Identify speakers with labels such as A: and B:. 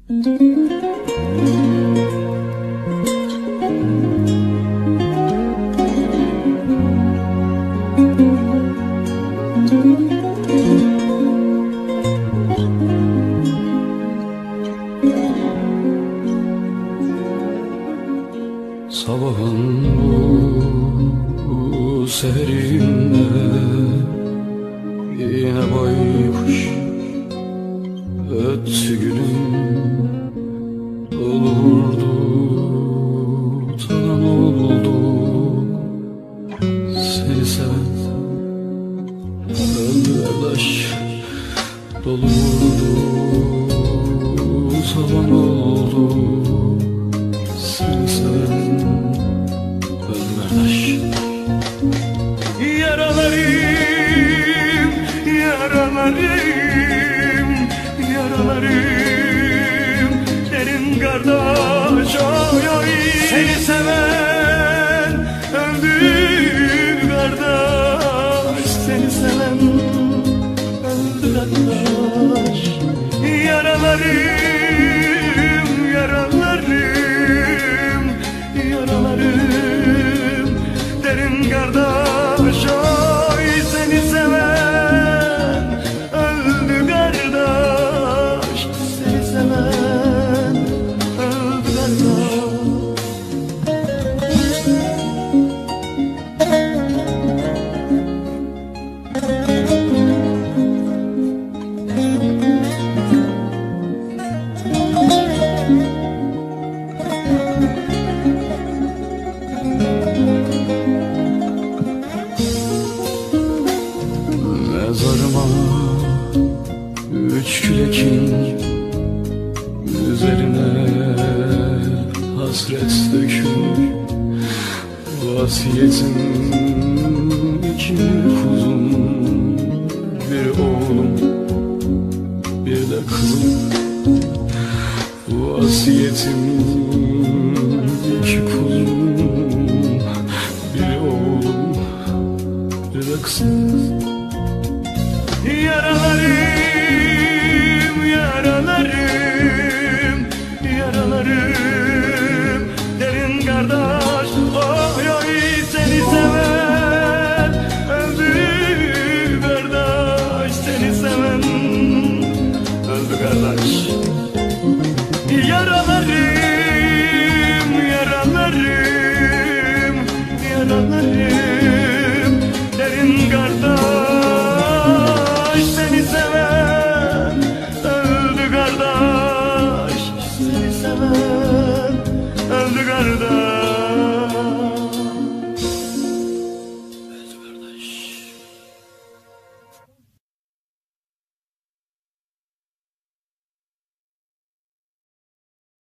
A: Sabahın bu seherinde yine baykuş öttü gülüm, olurdu tan oldu seni seven kardeş, dolurdu tavan oldu seni seven kardeş.
B: Yaralarım, yaralarım, yaralarım derin kardeş, oy oy. Seni seven öldü kardeş, seni seven öldü kardeş. Yaralarım, yaralarım, yaralarım derin kardeş, oy. Seni seven öldü kardeş, seni seven öldü kardeş.
A: Mezarıma 3 külekin üzerine hasret dökülür. Vasiyetim 2 kuzum, bir oğlum bir de kızım. Vasiyetim 2 kuzum, bir oğlum bir de kızım.
B: Yaralarım, yaralarım, yaralarım derin kardeş, oy oy. Seni seven öldü kardeş, seni seven öldü kardeş. Yaralarım, yaralarım, yaralarım derin kardeş, seni seven öldü kardeş, seni seven öldü kardeş.